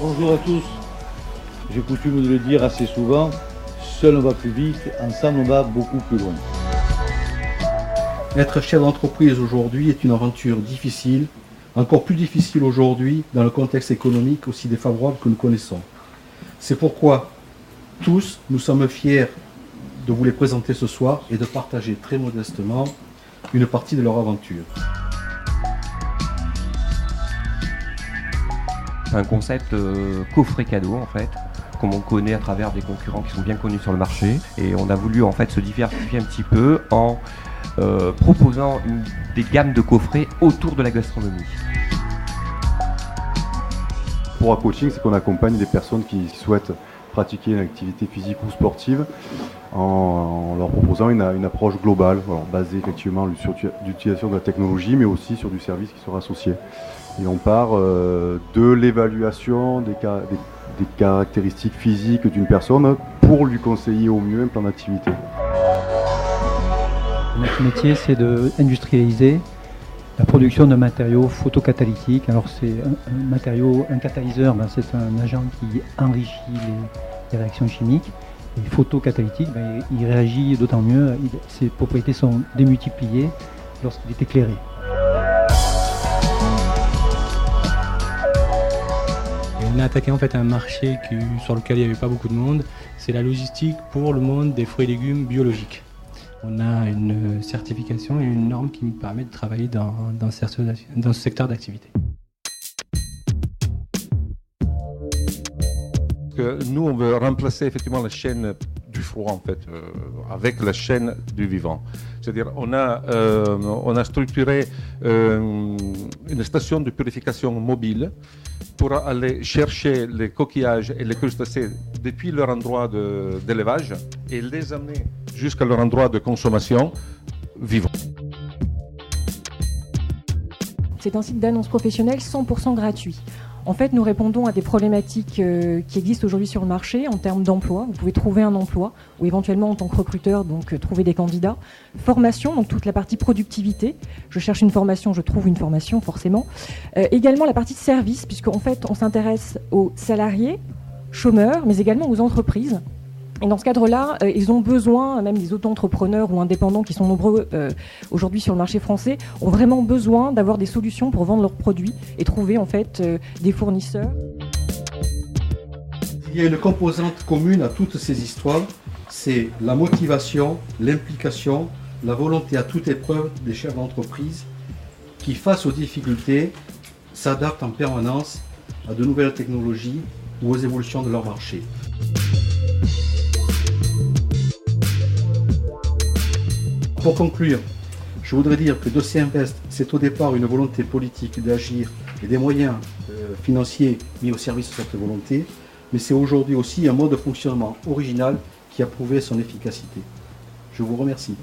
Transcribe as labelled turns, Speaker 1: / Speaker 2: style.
Speaker 1: Bonjour à tous. J'ai coutume de le dire assez souvent, seul on va plus vite, ensemble on va beaucoup plus loin. Être chef d'entreprise aujourd'hui est une aventure difficile, encore plus difficile aujourd'hui dans le contexte économique aussi défavorable que nous connaissons. C'est pourquoi tous nous sommes fiers de vous les présenter ce soir et de partager très modestement une partie de leur aventure.
Speaker 2: Un concept coffret cadeau en fait, comme on connaît à travers des concurrents qui sont bien connus sur le marché. Et on a voulu en fait se diversifier un petit peu en proposant des gammes de coffrets autour de la gastronomie.
Speaker 3: Pour un coaching, c'est qu'on accompagne des personnes qui souhaitent pratiquer une activité physique ou sportive en leur proposant une approche globale, basée effectivement sur l'utilisation de la technologie, mais aussi sur du service qui sera associé. Et on part de l'évaluation des caractéristiques physiques d'une personne pour lui conseiller au mieux un plan d'activité.
Speaker 4: Notre métier, c'est d'industrialiser la production de matériaux photocatalytiques. Alors c'est un catalyseur, c'est un agent qui enrichit les réactions chimiques. Et photocatalytique, il réagit d'autant mieux, ses propriétés sont démultipliées lorsqu'il est éclairé.
Speaker 5: On a attaqué en fait un marché sur lequel il n'y avait pas beaucoup de monde, c'est la logistique pour le monde des fruits et légumes biologiques. On a une certification et une norme qui nous permet de travailler dans ce secteur d'activité.
Speaker 6: Nous, on veut remplacer effectivement la chaîne du froid en fait, avec la chaîne du vivant. C'est-à-dire, on a structuré une station de purification mobile pour aller chercher les coquillages et les crustacés depuis leur endroit d'élevage et les amener jusqu'à leur endroit de consommation vivant.
Speaker 7: C'est un site d'annonce professionnelle 100% gratuit. En fait, nous répondons à des problématiques qui existent aujourd'hui sur le marché en termes d'emploi. Vous pouvez trouver un emploi ou éventuellement en tant que recruteur, donc trouver des candidats. Formation, donc toute la partie productivité. Je cherche une formation, je trouve une formation forcément. Également la partie de service, puisqu'en fait, on s'intéresse aux salariés, chômeurs, mais également aux entreprises. Et dans ce cadre-là, ils ont besoin, même les auto-entrepreneurs ou indépendants qui sont nombreux aujourd'hui sur le marché français, ont vraiment besoin d'avoir des solutions pour vendre leurs produits et trouver en fait des fournisseurs.
Speaker 1: Il y a une composante commune à toutes ces histoires, c'est la motivation, l'implication, la volonté à toute épreuve des chefs d'entreprise qui, face aux difficultés, s'adaptent en permanence à de nouvelles technologies ou aux évolutions de leur marché. Pour conclure, je voudrais dire que Dossier Invest, c'est au départ une volonté politique d'agir et des moyens financiers mis au service de cette volonté, mais c'est aujourd'hui aussi un mode de fonctionnement original qui a prouvé son efficacité. Je vous remercie.